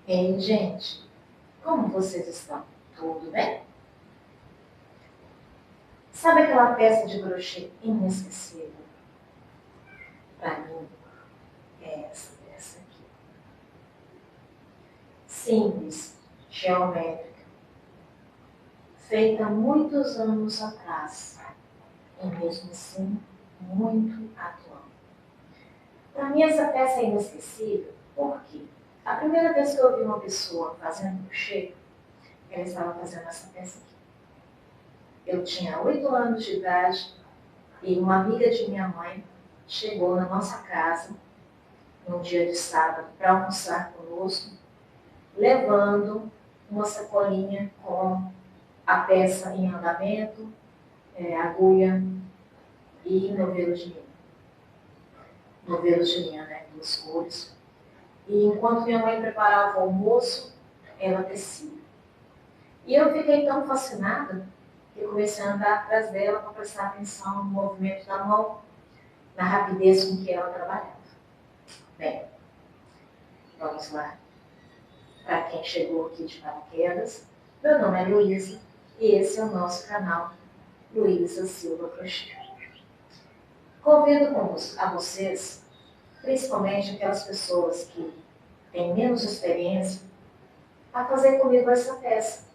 Ei, gente, como vocês estão? Tudo bem? Sabe aquela peça de crochê inesquecível? Para mim, é essa peça aqui. Simples, geométrica, feita há muitos anos atrás, e mesmo assim, muito atual. Para mim, essa peça é inesquecível porque a primeira vez que eu vi uma pessoa fazendo crochê, ela estava fazendo essa peça aqui. Eu tinha 8 anos de idade e uma amiga de minha mãe chegou na nossa casa num dia de sábado para almoçar conosco, levando uma sacolinha com a peça em andamento, agulha e novelo de linha. Novelo de linha, né? Duas cores. E enquanto minha mãe preparava o almoço, ela tecia. E eu fiquei tão fascinada que eu comecei a andar atrás dela para prestar atenção no movimento da mão, na rapidez com que ela trabalhava. Bem, vamos lá. Para quem chegou aqui de paraquedas, meu nome é Luísa e esse é o nosso canal Luísa Silva Crochê. Convido a vocês, principalmente aquelas pessoas que têm menos experiência, a fazer comigo essa peça.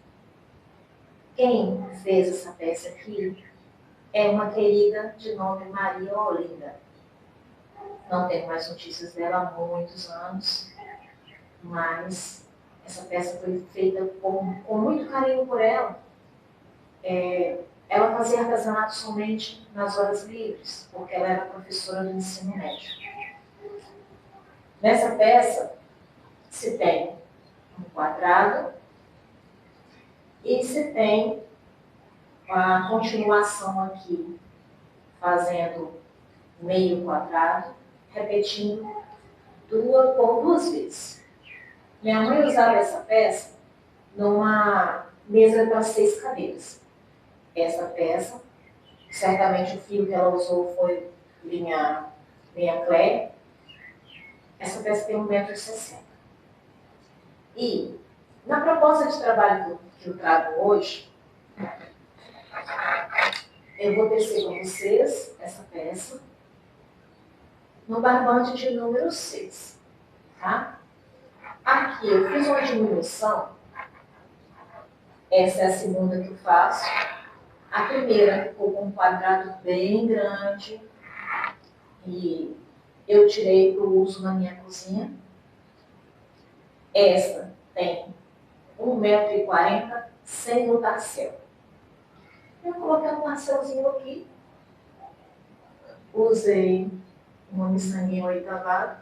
Quem fez essa peça aqui é uma querida de nome Maria Olinda. Não tenho mais notícias dela há muitos anos, mas essa peça foi feita com muito carinho por ela. Ela fazia artesanato somente nas horas livres, porque ela era professora do ensino médio. Nessa peça se tem um quadrado e se tem a continuação aqui, fazendo meio quadrado, repetindo por duas vezes. Minha mãe usava essa peça numa mesa para 6 cadeiras. Essa peça, certamente o fio que ela usou foi linha Clé. Essa peça tem 1,60 m. E na proposta de trabalho que eu trago hoje, eu vou tecer com vocês essa peça no barbante de número 6. Tá? Aqui eu fiz uma diminuição. Essa é a segunda que eu faço. A primeira ficou com um quadrado bem grande e eu tirei para o uso na minha cozinha. Essa tem 1,40 m sem o tarcel. Eu coloquei um tarcelzinho aqui, usei uma miçanguinha oitavada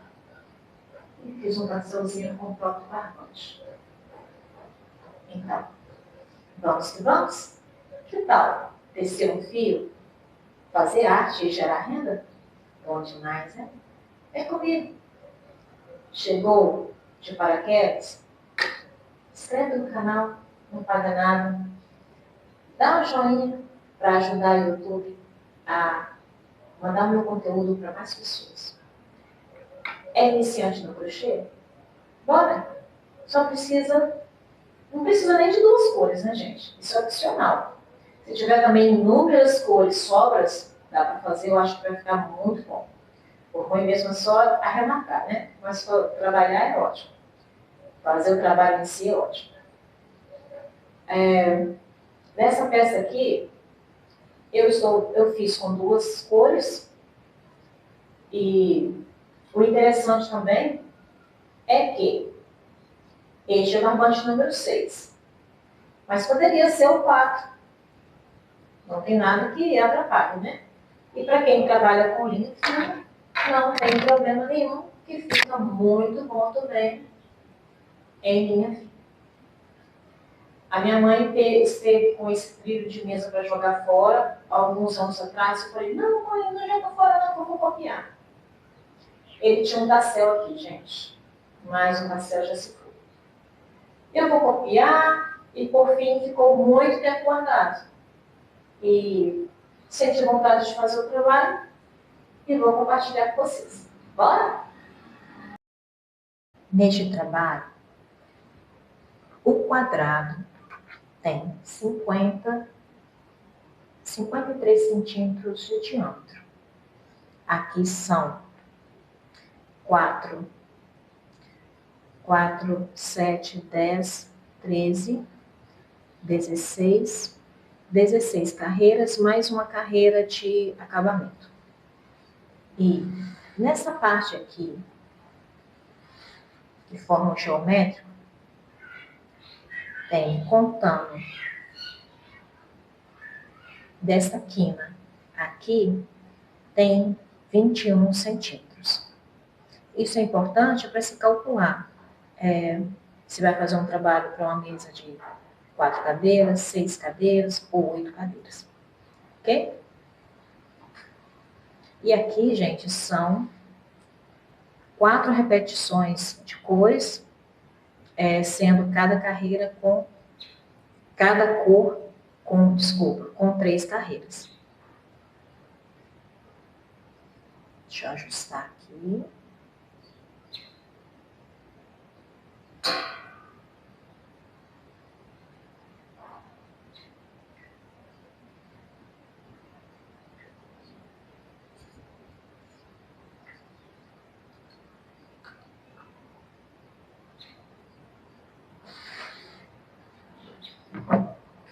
e fiz um tarcelzinho com o próprio barbante. Então, vamos que vamos? Que tal tecer um fio, fazer arte e gerar renda? Bom demais, né? Vem comigo. Chegou de paraquedas? Inscreve no canal, não paga nada. Dá um joinha para ajudar o YouTube a mandar o meu conteúdo para mais pessoas. É iniciante no crochê? Bora! Só não precisa nem de 2 cores, né, gente? Isso é opcional. Se tiver também inúmeras cores, sobras, dá para fazer, eu acho que vai ficar muito bom. O ruim mesmo é só arrematar, né? Mas trabalhar é ótimo. Fazer o trabalho em si é ótimo. Nessa peça aqui, eu fiz com 2 cores. E o interessante também é que este é o barbante número 6. Mas poderia ser o 4. Não tem nada que atrapalhe, né? E para quem trabalha com linha fina, não tem problema nenhum, que fica muito bom também em linha fina. A minha mãe esteve com esse trilho de mesa para jogar fora, alguns anos atrás. Eu falei, não, mãe, não joga fora não, que eu vou copiar. Ele tinha um tacel aqui, gente, mas o tacel já se foi. Eu vou copiar e, por fim, ficou muito tempo guardado. E senti vontade de fazer o trabalho e vou compartilhar com vocês. Bora? Neste trabalho, O quadrado tem 53 centímetros de diâmetro. Aqui são 4, 7, 10, 13, 16 carreiras, mais uma carreira de acabamento. E nessa parte aqui, de forma geométrica, tem, contando dessa quina aqui, tem 21 centímetros. Isso é importante para se calcular. Se vai fazer um trabalho para uma mesa de 4 cadeiras, 6 cadeiras ou 8 cadeiras. Ok? E aqui, gente, são 4 repetições de cores, sendo cada carreira com cada cor com 3 carreiras. Deixa eu ajustar aqui.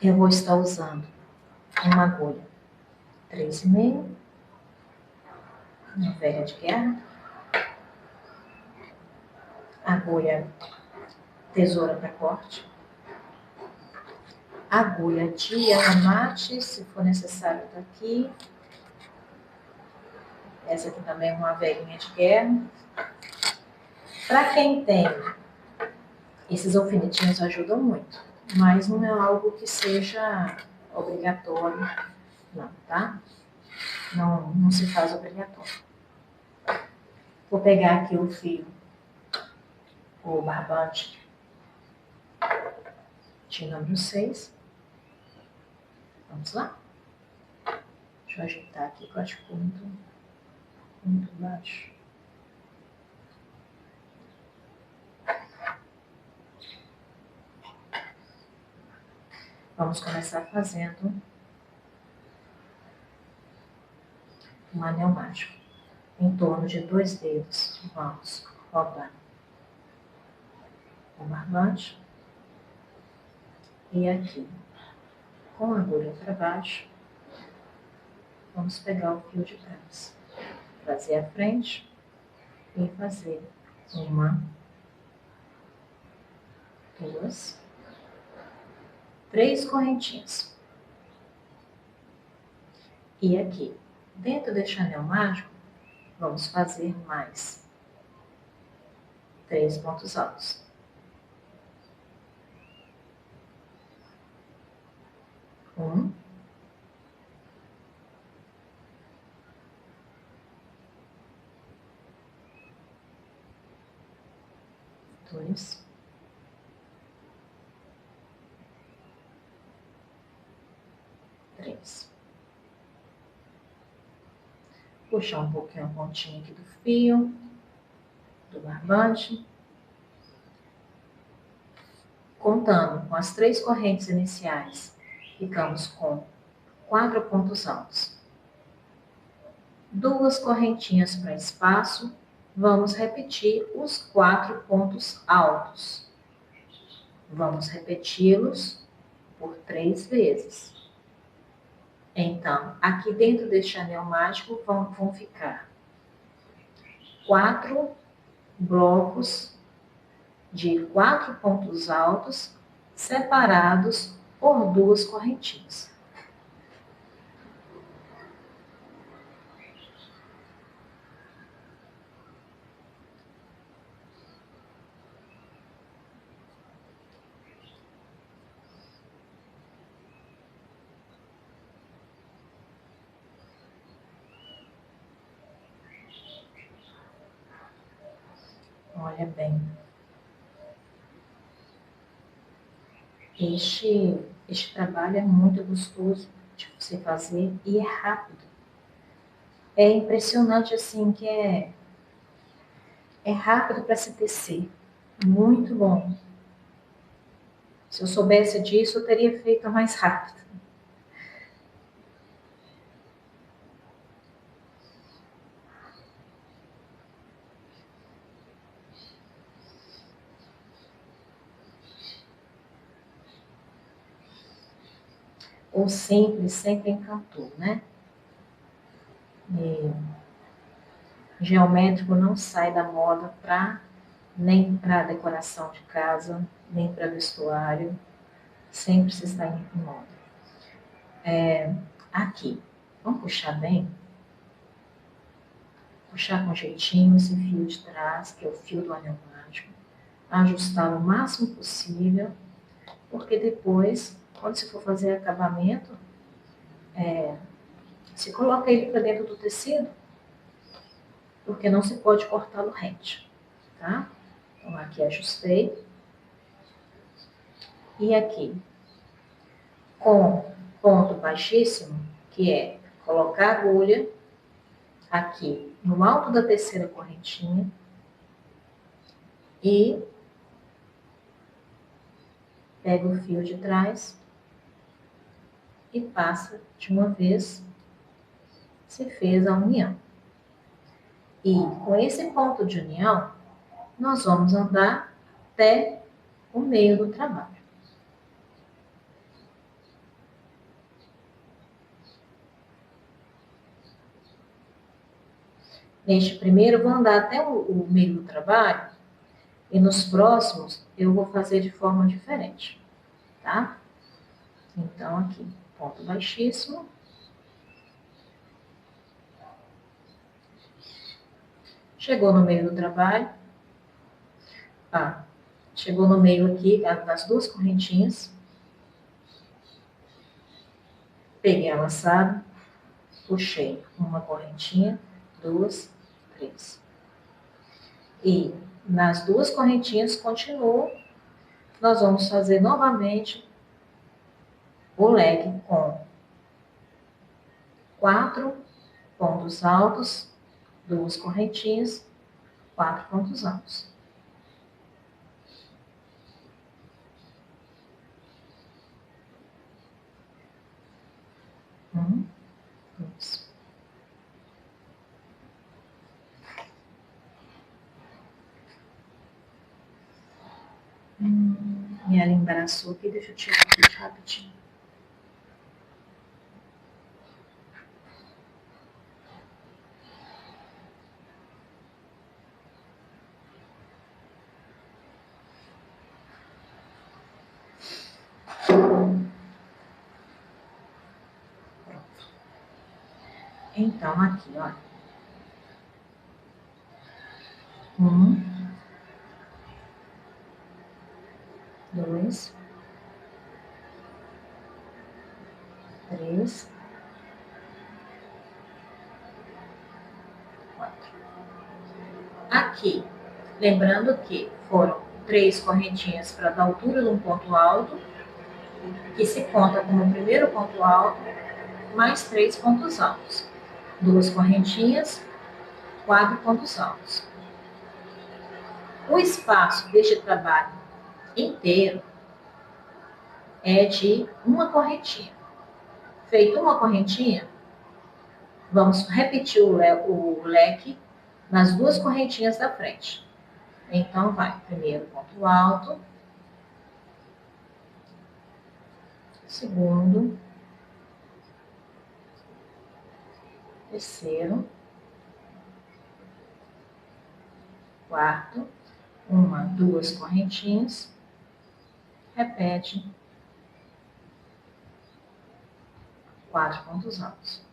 Eu vou estar usando uma agulha 3,5, uma velha de guerra, agulha tesoura para corte, agulha de argamate, se for necessário tá aqui. Essa aqui também é uma velhinha de guerra. Para quem tem, esses alfinetinhos ajudam muito, mas não é algo que seja obrigatório, não, tá? Não se faz obrigatório. Vou pegar aqui o fio, o barbante de número 6. Vamos lá? Deixa eu ajeitar aqui, que eu acho que ficou muito baixo. Vamos começar fazendo um anel mágico. Em torno de 2 dedos, vamos rodar o barbante. E aqui, com a agulha para baixo, vamos pegar o fio de trás. Trazer à frente e fazer 1, 2, 3 correntinhas. E aqui, dentro deste anel mágico, vamos fazer mais 3 pontos altos. 1, 2, 3. Puxar um pouquinho a pontinha aqui do fio, do barbante. Contando com as 3 correntes iniciais, ficamos com 4 pontos altos. 2 correntinhas para espaço, vamos repetir os 4 pontos altos. Vamos repeti-los por 3 vezes. Então, aqui dentro deste anel mágico vão ficar 4 blocos de 4 pontos altos separados por 2 correntinhas. Olha bem. Este trabalho é muito gostoso de você fazer e é rápido. É impressionante assim que é rápido para se tecer. Muito bom. Se eu soubesse disso, eu teria feito mais rápido. O simples sempre encantou, né? E geométrico não sai da moda nem para decoração de casa, nem para vestuário, sempre se está em moda. Aqui, vamos puxar bem? Puxar com jeitinho esse fio de trás, que é o fio do anel mágico, ajustar o máximo possível, porque depois, quando você for fazer acabamento, se coloca ele para dentro do tecido, porque não se pode cortá-lo rente, tá? Então, aqui ajustei. E aqui, com ponto baixíssimo, que é colocar a agulha aqui no alto da terceira correntinha e pega o fio de trás e passa de uma vez, se fez a união. E com esse ponto de união, nós vamos andar até o meio do trabalho. Neste primeiro, eu vou andar até o meio do trabalho e nos próximos eu vou fazer de forma diferente, tá? Então, aqui, ponto baixíssimo. Chegou no meio do trabalho. Chegou no meio aqui das duas correntinhas. Peguei a laçada, puxei uma correntinha, duas, três. E nas duas correntinhas continuo. Nós vamos fazer novamente o leque com 4 pontos altos, duas correntinhas, 4 pontos altos. Dois. Minha linha embaraçou aqui, deixa eu tirar aqui rapidinho. Então, aqui, ó. 1, 2, 3, 4. Aqui, lembrando que foram 3 correntinhas para dar altura de um ponto alto, que se conta como o primeiro ponto alto, mais 3 pontos altos. 2 correntinhas, 4 pontos altos. O espaço deste trabalho inteiro é de uma correntinha. Feito uma correntinha, vamos repetir o leque nas duas correntinhas da frente. Então, vai, primeiro ponto alto, segundo, terceiro, quarto, uma, duas correntinhas, repete, 4 pontos altos.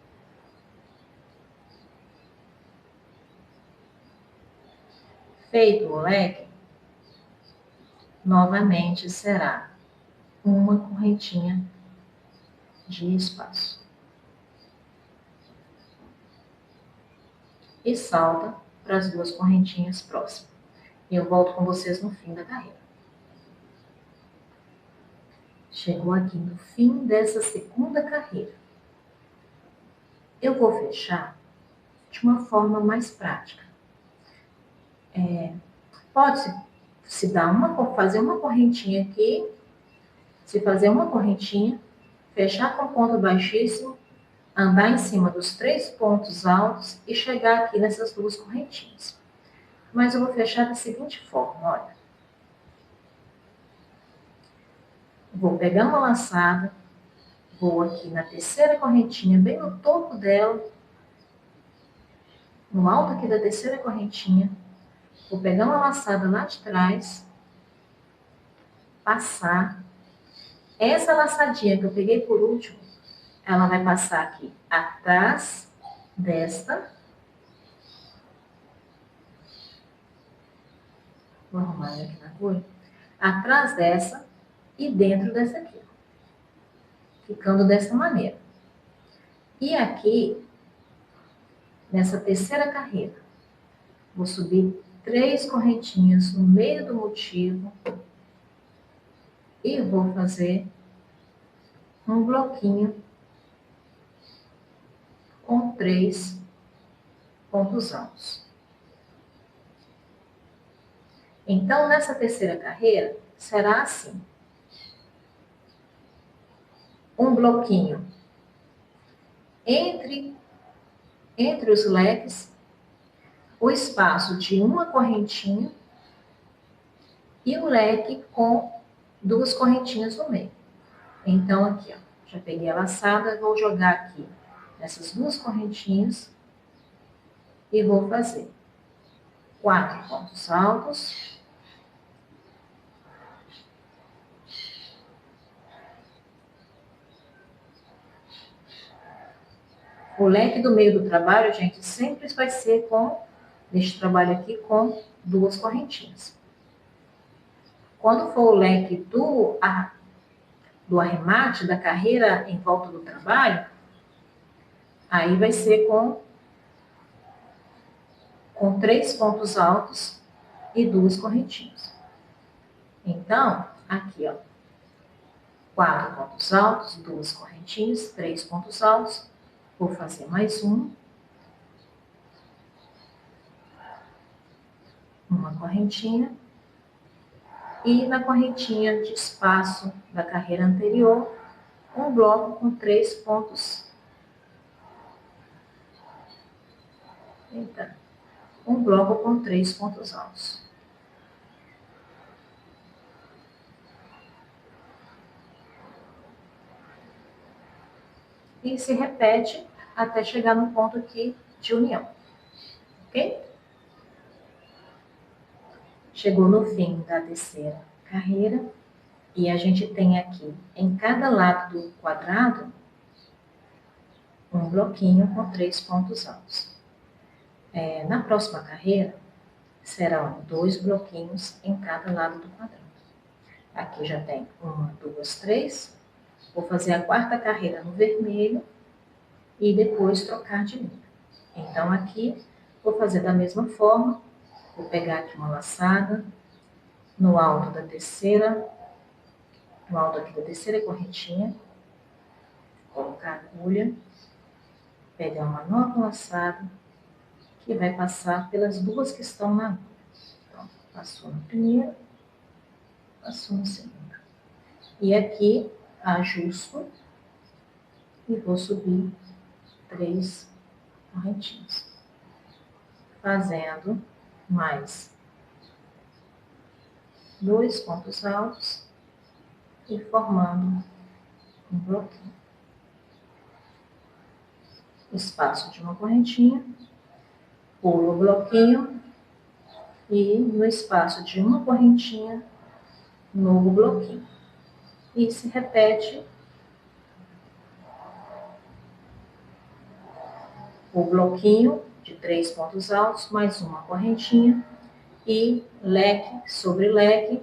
Feito o leque, novamente será uma correntinha de espaço. E salta para as duas correntinhas próximas. E eu volto com vocês no fim da carreira. Chegou aqui no fim dessa segunda carreira. Eu vou fechar de uma forma mais prática. Pode-se fazer uma correntinha aqui se fazer uma correntinha, fechar com ponto baixíssimo, andar em cima dos 3 pontos altos e chegar aqui nessas 2 correntinhas. Mas eu vou fechar da seguinte forma, olha. Vou pegar uma laçada, vou aqui na terceira correntinha, bem no topo dela, no alto aqui da terceira correntinha, vou pegar uma laçada lá de trás, passar. Essa laçadinha que eu peguei por último, ela vai passar aqui atrás desta. Vou arrumar aqui na agulha. Atrás dessa e dentro dessa aqui. Ficando dessa maneira. E aqui, nessa terceira carreira, vou subir 3 correntinhas no meio do motivo e vou fazer um bloquinho com 3 pontos altos. Então, nessa terceira carreira, será assim. Um bloquinho entre os leques, o espaço de uma correntinha e o leque com 2 correntinhas no meio. Então, aqui, ó, já peguei a laçada, vou jogar aqui nessas 2 correntinhas e vou fazer 4 pontos altos. O leque do meio do trabalho, gente, sempre vai ser com, neste trabalho aqui, com 2 correntinhas. Quando for o leque do arremate, da carreira em volta do trabalho, aí vai ser com 3 pontos altos e 2 correntinhas. Então, aqui, ó, 4 pontos altos, 2 correntinhas, 3 pontos altos. Vou fazer mais uma correntinha. E na correntinha de espaço da carreira anterior, um bloco com 3 pontos. Então, um bloco com 3 pontos altos. E se repete até chegar no ponto aqui de união. Ok? Chegou no fim da terceira carreira e a gente tem aqui, em cada lado do quadrado, um bloquinho com 3 pontos altos. Na próxima carreira, serão 2 bloquinhos em cada lado do quadrado. Aqui já tem 1, 2, 3. Vou fazer a 4ª carreira no vermelho e depois trocar de linha. Então, aqui, vou fazer da mesma forma. Vou pegar aqui uma laçada no alto da terceira, no alto aqui da terceira correntinha, colocar a agulha, pegar uma nova laçada, que vai passar pelas 2 que estão na agulha. Então, passou na primeira, passou na segunda. E aqui, ajusto e vou subir 3 correntinhas. Fazendo mais 2 pontos altos e formando um bloquinho. Espaço de uma correntinha, pulo o bloquinho e no espaço de uma correntinha, novo bloquinho. E se repete o bloquinho de 3 pontos altos, mais uma correntinha e leque sobre leque,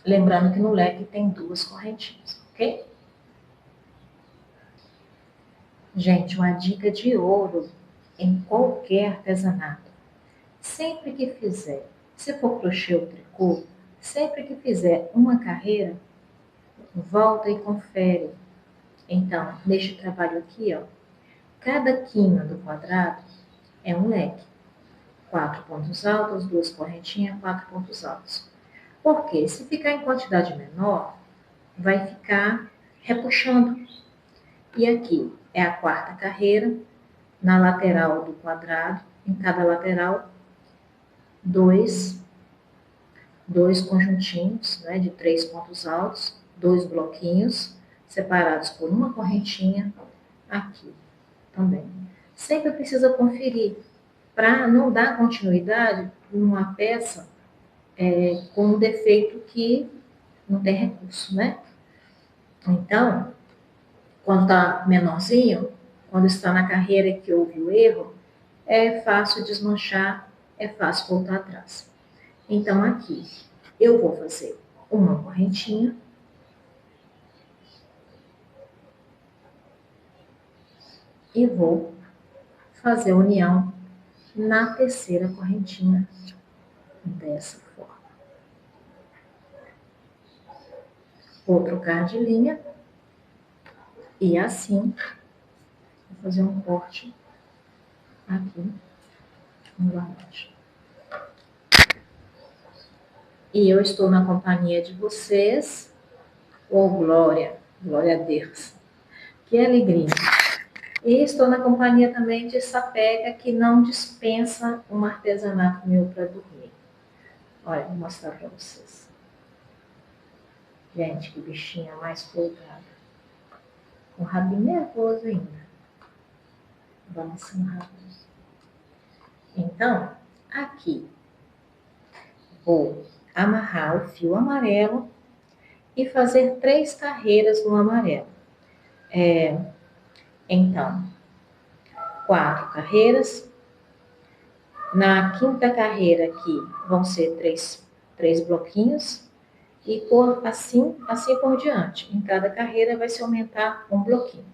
lembrando que no leque tem 2 correntinhas, ok? Gente, uma dica de ouro em qualquer artesanato. Sempre que fizer, se for crochê ou tricô, sempre que fizer uma carreira, volta e confere. Então, neste trabalho aqui, ó, cada quina do quadrado é um leque. 4 pontos altos, 2 correntinhas, 4 pontos altos. Porque se ficar em quantidade menor, vai ficar repuxando. E aqui é a quarta carreira, na lateral do quadrado, em cada lateral, dois conjuntinhos, né, de 3 pontos altos, 2 bloquinhos, separados por uma correntinha aqui também. Sempre precisa conferir, para não dar continuidade numa peça com um defeito que não tem recurso, né? Então, quando está menorzinho, quando está na carreira que houve o erro, é fácil desmanchar, é fácil voltar atrás. Então, aqui, eu vou fazer uma correntinha. E vou fazer a união na terceira correntinha, dessa forma. Vou trocar de linha e assim, vou fazer um corte aqui no laranja. E eu estou na companhia de vocês. Oh, glória, glória a Deus. Que alegria. E estou na companhia também de Sapega, que não dispensa um artesanato meu para dormir. Olha, vou mostrar para vocês. Gente, que bichinha mais folgada. Com o rabinho nervoso ainda. Balançando rápido. Então, aqui, vou amarrar o fio amarelo e fazer 3 carreiras no amarelo. Então, 4 carreiras. Na quinta carreira aqui, vão ser 3 bloquinhos. E assim por diante. Em cada carreira vai se aumentar um bloquinho.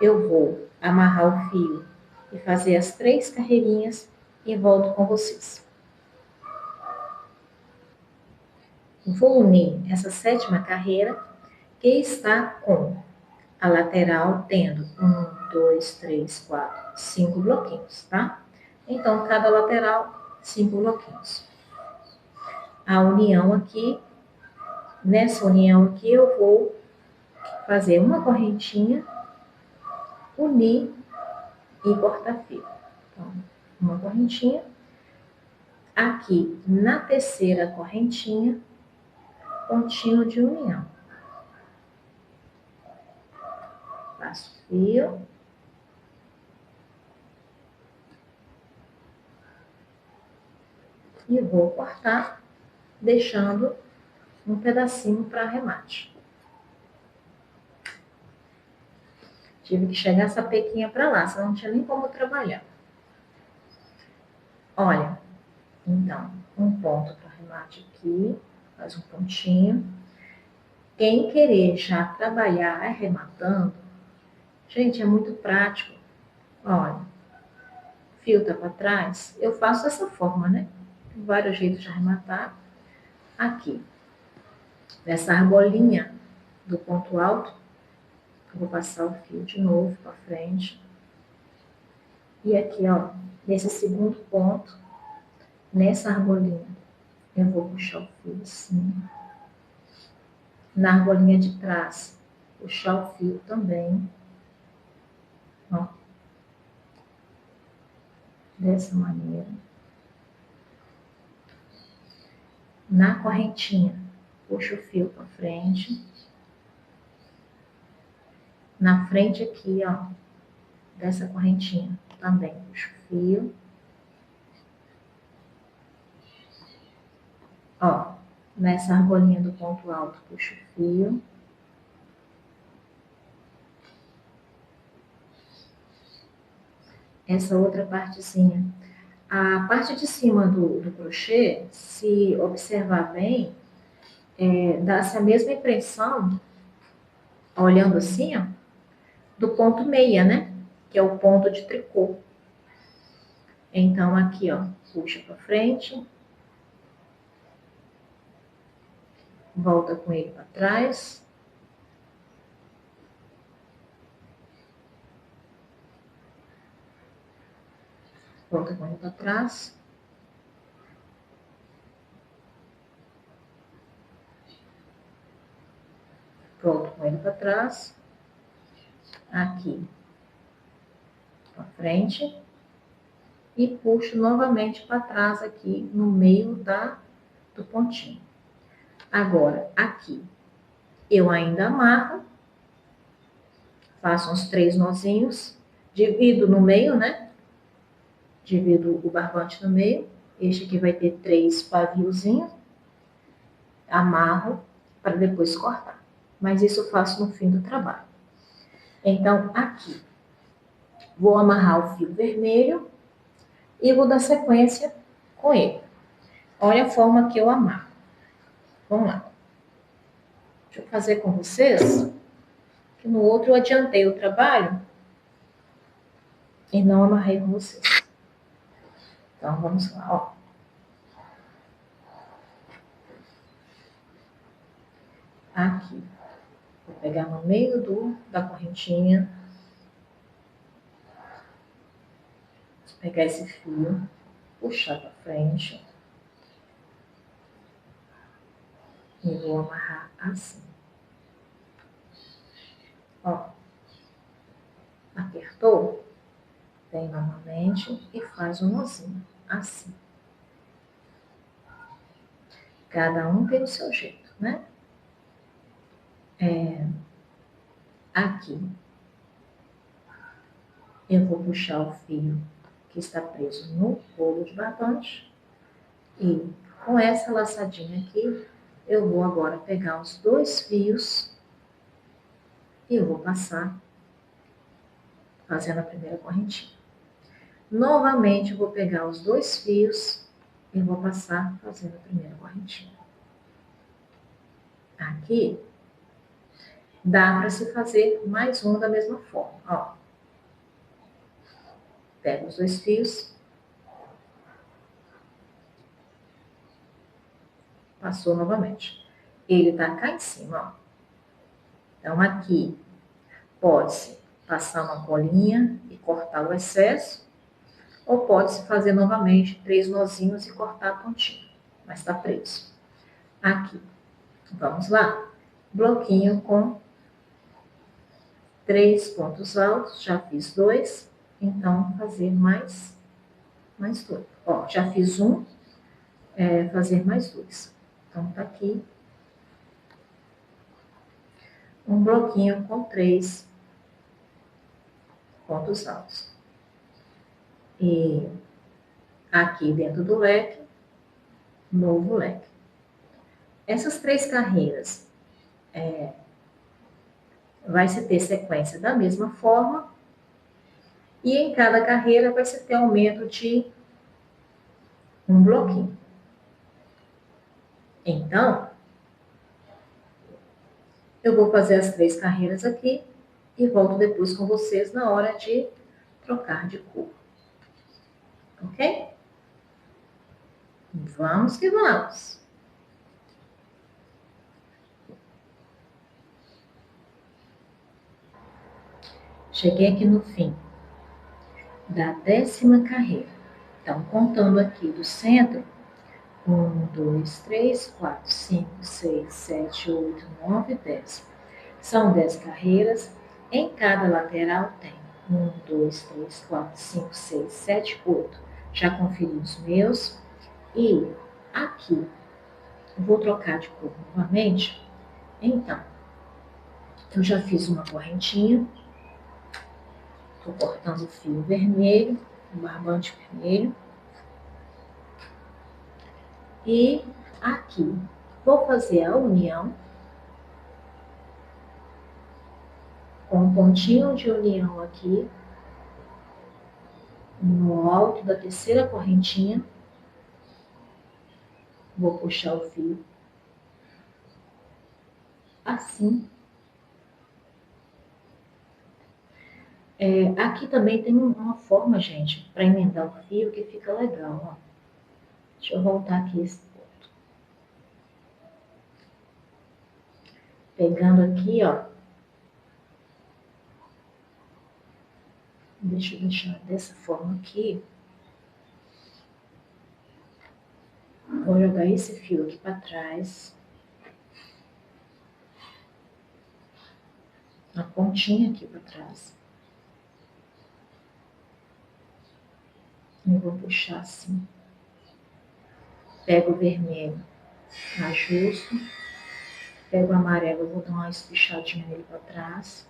Eu vou amarrar o fio e fazer as 3 carreirinhas e volto com vocês. Vou unir essa 7ª carreira, que está com a lateral tendo 1, 2, 3, 4, 5 bloquinhos, tá? Então, cada lateral, 5 bloquinhos. A união aqui, nessa união aqui, eu vou fazer uma correntinha, unir e cortar fio. Então, uma correntinha. Aqui, na terceira correntinha, pontinho de união. Passo o fio. E vou cortar, deixando um pedacinho para arremate. Tive que chegar essa pequinha para lá, senão não tinha nem como trabalhar. Olha, então, um ponto para arremate aqui, faz um pontinho. Quem querer já trabalhar arrematando, gente, é muito prático. Olha, fio tá para trás, eu faço dessa forma, né? Tem vários jeitos de arrematar. Aqui, nessa argolinha do ponto alto, eu vou passar o fio de novo para frente. E aqui, ó, nesse segundo ponto, nessa argolinha, eu vou puxar o fio assim. Na argolinha de trás, puxar o fio também. Ó. Dessa maneira. Na correntinha, puxo o fio para frente. Na frente aqui, ó, dessa correntinha, também puxo o fio. Ó, nessa argolinha do ponto alto, puxo o fio. Essa outra partezinha. A parte de cima do crochê, se observar bem, dá-se a mesma impressão, olhando assim, ó, do ponto meia, né? Que é o ponto de tricô. Então, aqui, ó, puxa para frente. Volta com ele para trás. Volta com ele para trás. Volto com ele para trás. Aqui. Para frente. E puxo novamente para trás aqui no meio do pontinho. Agora, aqui, eu ainda amarro, faço uns 3 nozinhos, divido no meio, né? Divido o barbante no meio. Este aqui vai ter 3 paviozinhos. Amarro para depois cortar. Mas isso eu faço no fim do trabalho. Então, aqui, vou amarrar o fio vermelho e vou dar sequência com ele. Olha a forma que eu amarro. Vamos lá. Deixa eu fazer com vocês, que no outro eu adiantei o trabalho e não amarrei com vocês. Então, vamos lá, ó. Aqui. Vou pegar no meio da correntinha. Vou pegar esse fio, puxar para frente. E vou amarrar assim. Ó. Apertou? Vem novamente e faz um nozinho, assim. Cada um tem o seu jeito, né? Aqui, eu vou puxar o fio que está preso no rolo de barbante e com essa laçadinha aqui, eu vou agora pegar os 2 fios e eu vou passar fazendo a primeira correntinha. Novamente, eu vou pegar os 2 fios e vou passar fazendo a primeira correntinha. Aqui, dá para se fazer mais um da mesma forma, ó. Pego os 2 fios, passou novamente. Ele tá cá em cima, ó. Então, aqui, pode-se passar uma colinha e cortar o excesso, ou pode-se fazer novamente 3 nozinhos e cortar a pontinha, mas tá preso. Aqui, vamos lá. Bloquinho com 3 pontos altos, já fiz 2, então fazer mais 2. Ó, já fiz um, fazer mais 2. Então, tá aqui um bloquinho com 3 pontos altos. E aqui dentro do leque, novo leque. Essas 3 carreiras vai se ter sequência da mesma forma e em cada carreira vai se ter aumento de um bloquinho. Então, eu vou fazer as 3 carreiras aqui e volto depois com vocês na hora de trocar de cor. Ok? Vamos que vamos! Cheguei aqui no fim da 10ª carreira. Então, contando aqui do centro, 1, 2, 3, 4, 5, 6, 7, 8, 9, 10. São 10 carreiras. Em cada lateral tem 1, 2, 3, 4, 5, 6, 7, 8. Já conferi os meus. E aqui, vou trocar de cor novamente. Então, eu já fiz uma correntinha. Estou cortando o fio vermelho, o barbante vermelho. E aqui, vou fazer a união com um pontinho de união aqui, no alto da 3ª correntinha. Vou puxar o fio assim. Aqui também tem uma forma, gente, para emendar o fio que fica legal, ó. Deixa eu voltar aqui esse ponto. Pegando aqui, ó. Deixa eu deixar dessa forma aqui. Vou jogar esse fio aqui para trás. a pontinha aqui para trás. Eu vou puxar assim. Pego o vermelho, ajusto. Pego o amarelo, vou dar uma espichadinha nele para trás.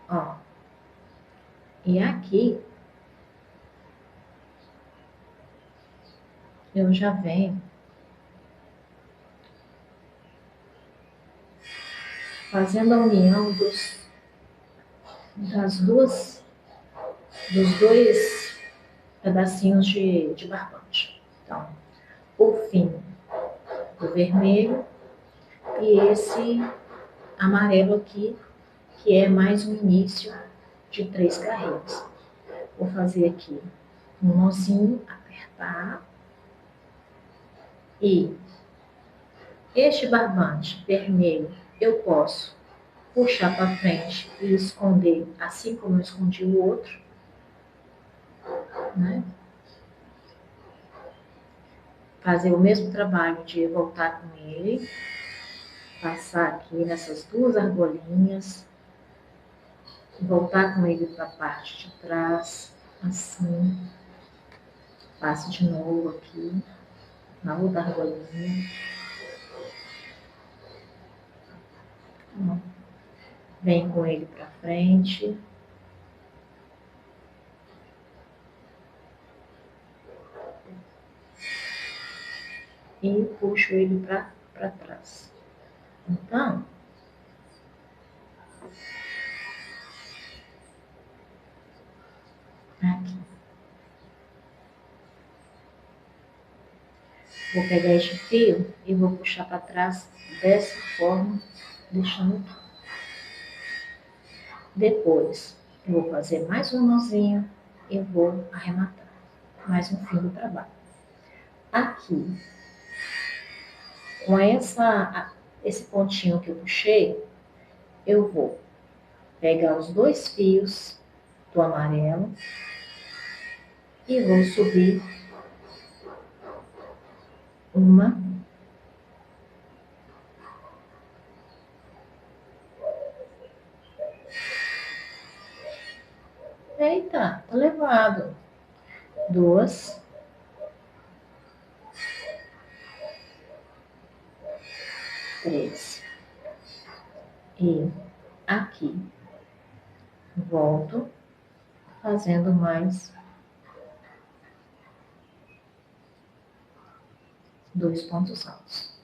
Ó. E aqui, eu já venho fazendo a união dos dois pedacinhos de barbante. Então, o fim do vermelho e esse amarelo aqui, que é mais um início de 3 carreiras. Vou fazer aqui um nozinho, apertar. E este barbante vermelho eu posso puxar para frente e esconder, assim como eu escondi o outro, né? Fazer o mesmo trabalho de voltar com ele, passar aqui nessas 2 argolinhas, voltar com ele para a parte de trás, assim, passo de novo aqui, na outra argolinha. Vem com ele para frente. E puxo ele para trás. Então, aqui. Vou pegar este fio e vou puxar para trás dessa forma, deixando tudo. Depois, eu vou fazer mais um nozinho e vou arrematar. Mais um fio do trabalho. Aqui, com esse pontinho que eu puxei, eu vou pegar os 2 fios do amarelo e vou subir uma. Eita, tá levado. 2. 3. E aqui, volto, fazendo mais 2 pontos altos.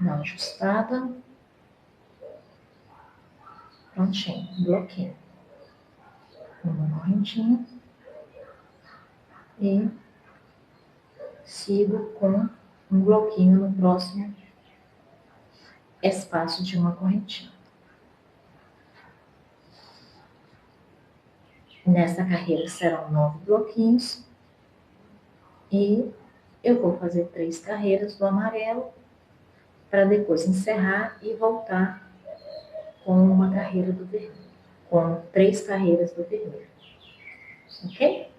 Dá uma ajustada. Prontinho, bloqueio. Uma correntinha. E sigo com um bloquinho no próximo espaço de uma correntinha. Nessa carreira serão 9 bloquinhos. E eu vou fazer 3 carreiras do amarelo para depois encerrar e voltar com uma carreira do vermelho. Com 3 carreiras do vermelho. Ok?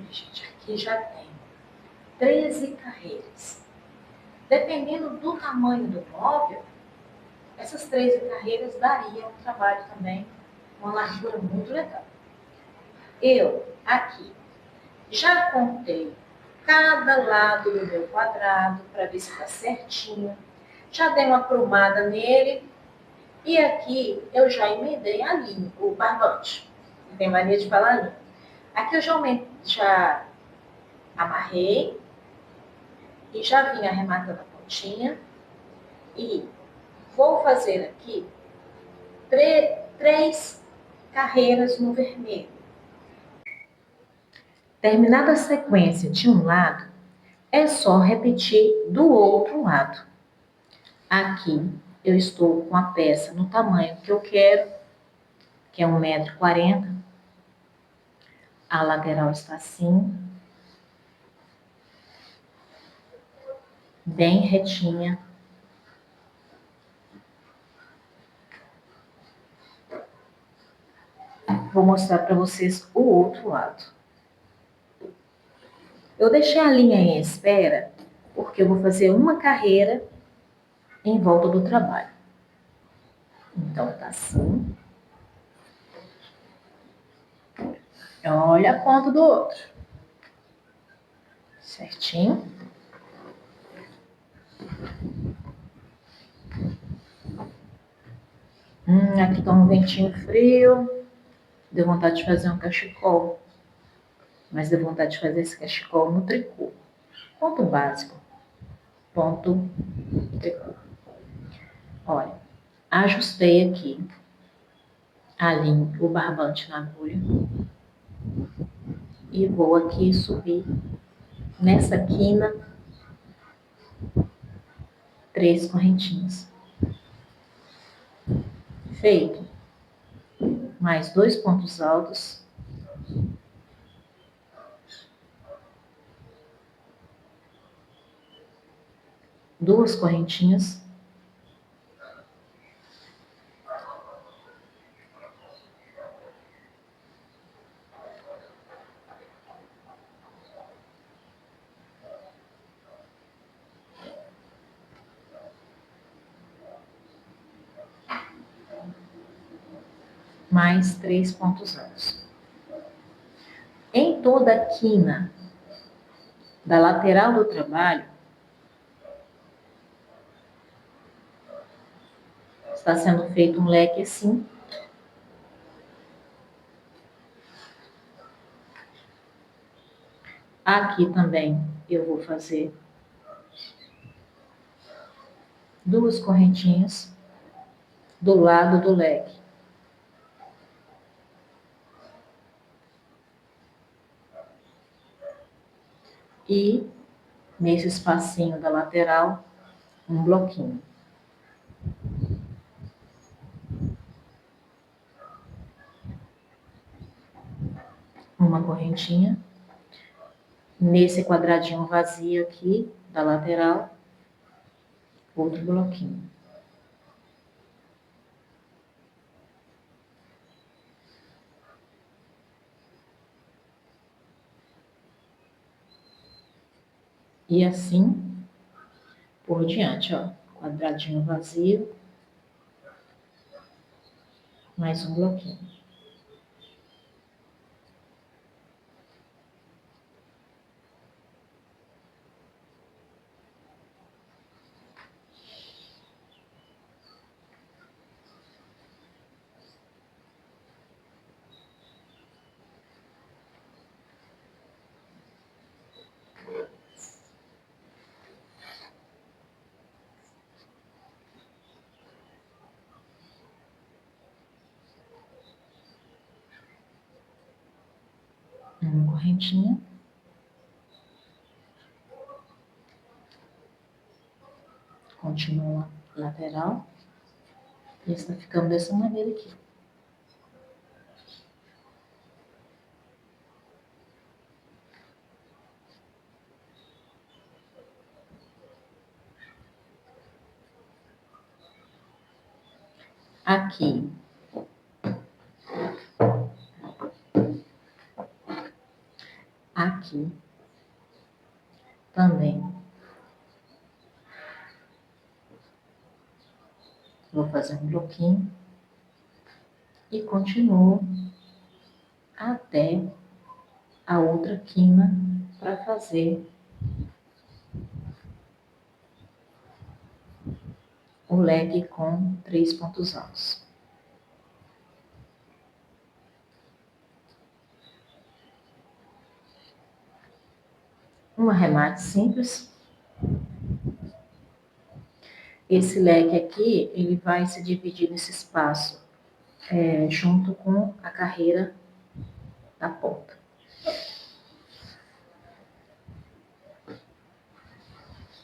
Gente, aqui já tem 13 carreiras. Dependendo do tamanho do móvel, essas 13 carreiras dariam um trabalho também, uma largura muito legal. Eu, aqui, já contei cada lado do meu quadrado para ver se está certinho. Já dei uma aprumada nele. E aqui eu já emendei a linha, o barbante. Tem mania de falar linha. Aqui eu já amarrei e já vim arrematando a pontinha. E vou fazer aqui 3 carreiras no vermelho. Terminada a sequência de um lado, é só repetir do outro lado. Aqui eu estou com a peça no tamanho que eu quero, que é 1,40 m. A lateral está assim, bem retinha. vou mostrar para vocês o outro lado. Eu deixei a linha em espera, porque eu vou fazer uma carreira em volta do trabalho. Então, tá assim. Olha a ponta do outro. Certinho. Aqui tá um ventinho frio. Deu vontade de fazer um cachecol. Mas deu vontade de fazer esse cachecol no tricô. Ponto básico. Ponto tricô. Olha, ajustei aqui a linha, o barbante na agulha. E vou aqui subir nessa quina 3 correntinhas. Feito. Mais 2 pontos altos. Duas correntinhas. Mais 3 pontos altos. Em toda a quina da lateral do trabalho, está sendo feito um leque assim. Aqui também eu vou fazer 2 correntinhas do lado do leque. E nesse espacinho da lateral, um bloquinho. Uma correntinha. Nesse quadradinho vazio aqui da lateral, outro bloquinho. E assim por diante, ó. Quadradinho vazio. Mais um bloquinho. Uma correntinha. Continua lateral. E está ficando dessa maneira aqui. Aqui. Aqui. Também. Vou fazer um bloquinho. E continuo até a outra quina para fazer o leque com 3 pontos altos. Um arremate simples. Esse leque aqui, ele vai se dividir nesse espaço, junto com a carreira da ponta.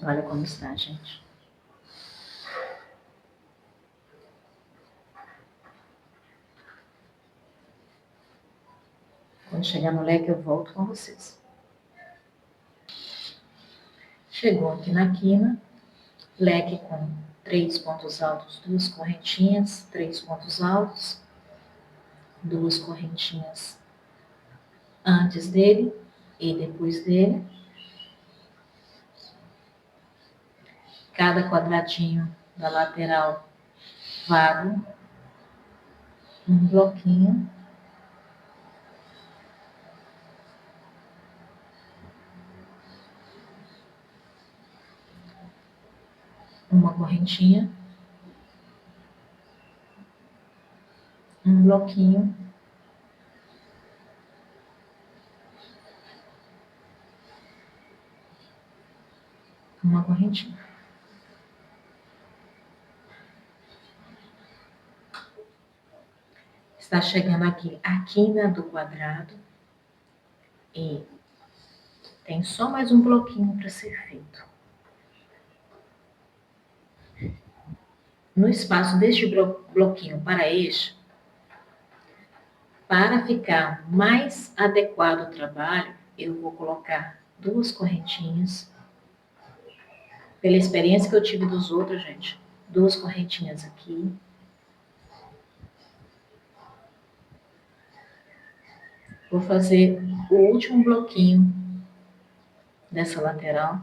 Olha como está, gente. Quando chegar no leque, eu volto com vocês. Chegou aqui na quina, leque com 3 pontos altos, 2 correntinhas, 3 pontos altos, 2 correntinhas antes dele e depois dele. Cada quadradinho da lateral vago um bloquinho. Uma correntinha, um bloquinho, uma correntinha. Está chegando aqui a quina do quadrado e tem só mais um bloquinho para ser feito. No espaço deste bloquinho para este, para ficar mais adequado ao trabalho, eu vou colocar 2 correntinhas. Pela experiência que eu tive dos outros, gente, 2 correntinhas aqui. Vou fazer o último bloquinho dessa lateral.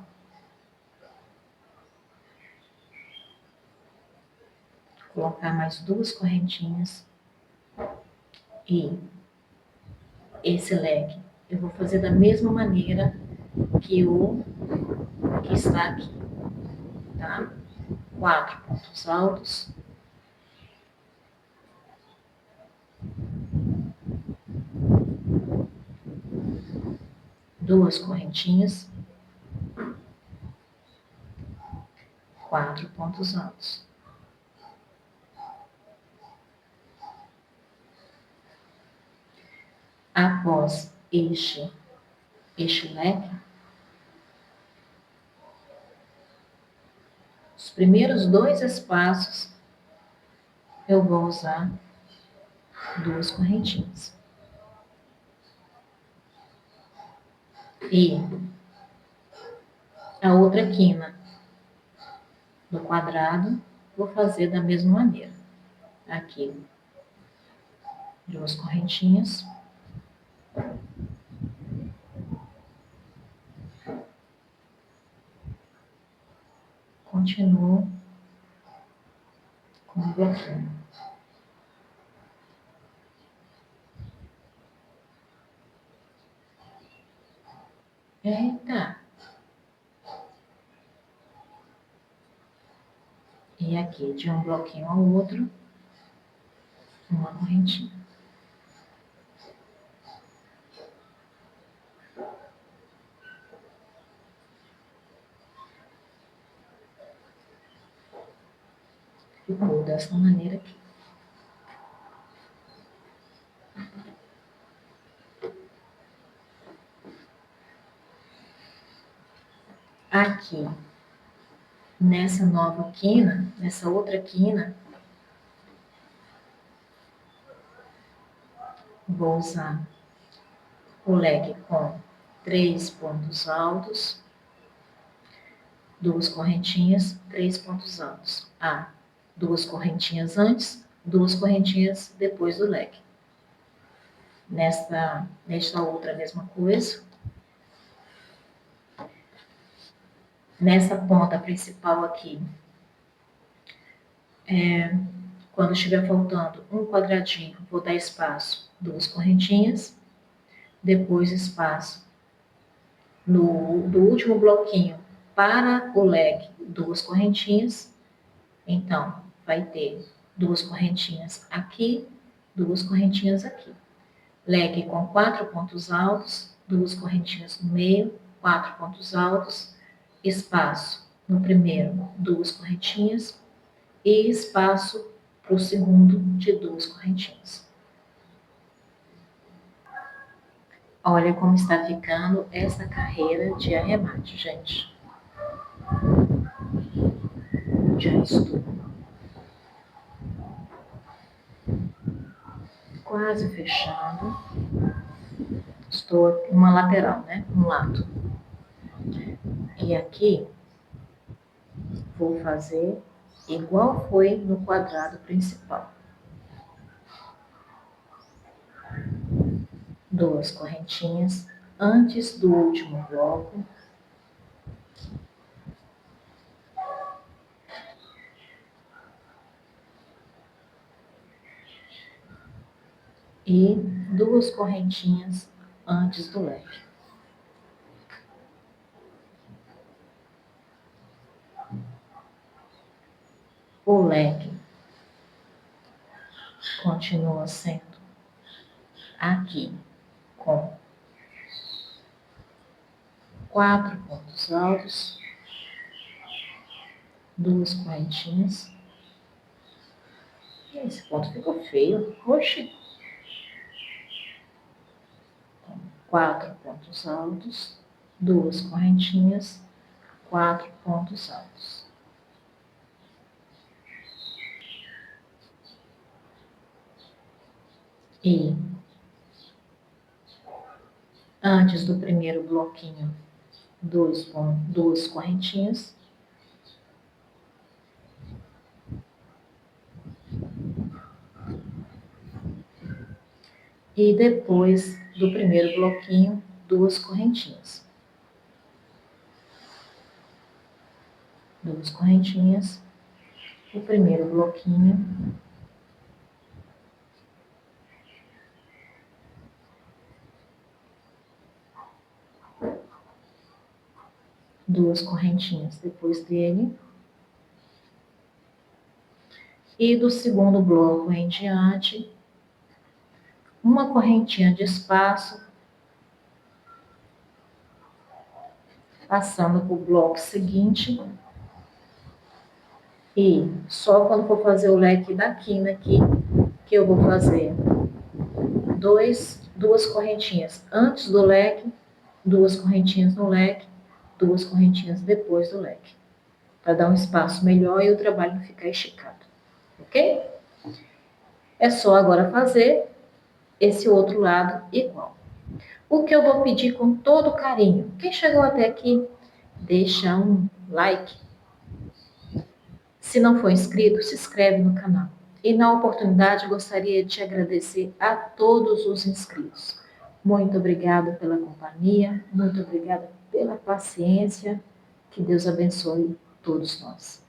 Colocar mais 2 correntinhas. E esse leque eu vou fazer da mesma maneira que o que está aqui, tá? 4 pontos altos. Duas correntinhas. 4 pontos altos. Após este leque, os primeiros 2 espaços eu vou usar 2 correntinhas. E a outra quina do quadrado vou fazer da mesma maneira. Aqui, 2 correntinhas. Continuo com o bloquinho. Eita! E aqui, de um bloquinho ao outro, uma correntinha. Ficou dessa maneira aqui. Aqui, nessa nova quina, nessa outra quina, vou usar o leque com 3 pontos altos, 2 correntinhas, 3 pontos altos. 2 correntinhas antes, 2 correntinhas depois do leque. Nesta outra mesma coisa. Nessa ponta principal aqui, quando estiver faltando um quadradinho, vou dar espaço, 2 correntinhas, depois espaço do último bloquinho para o leque, 2 correntinhas. Então, vai ter 2 correntinhas aqui, 2 correntinhas aqui. Leque com 4 pontos altos, 2 correntinhas no meio, 4 pontos altos, espaço no primeiro, 2 correntinhas, e espaço para o segundo de 2 correntinhas. Olha como está ficando essa carreira de arremate, gente. Já estou quase fechando. Estou uma lateral, né? Um lado. E aqui vou fazer igual foi no quadrado principal. 2 correntinhas antes do último bloco. E 2 correntinhas antes do leque. O leque continua sendo aqui com 4 pontos altos, 2 correntinhas. Esse ponto ficou feio. Oxi! 4 pontos altos, 2 correntinhas, 4 pontos altos. E antes do primeiro bloquinho, 2 correntinhas. E depois do primeiro bloquinho, 2 correntinhas. 2 correntinhas. O primeiro bloquinho. Duas correntinhas depois dele. E do segundo bloco em diante, uma correntinha de espaço, passando para o bloco seguinte. E só quando for fazer o leque da quina aqui, que eu vou fazer duas correntinhas antes do leque, 2 correntinhas no leque, 2 correntinhas depois do leque, para dar um espaço melhor e o trabalho não ficar esticado, ok? É só agora fazer esse outro lado igual. O que eu vou pedir com todo carinho, quem chegou até aqui, deixa um like. Se não for inscrito, se inscreve no canal. E na oportunidade, gostaria de te agradecer a todos os inscritos. Muito obrigada pela companhia, muito obrigada pela paciência. Que Deus abençoe todos nós.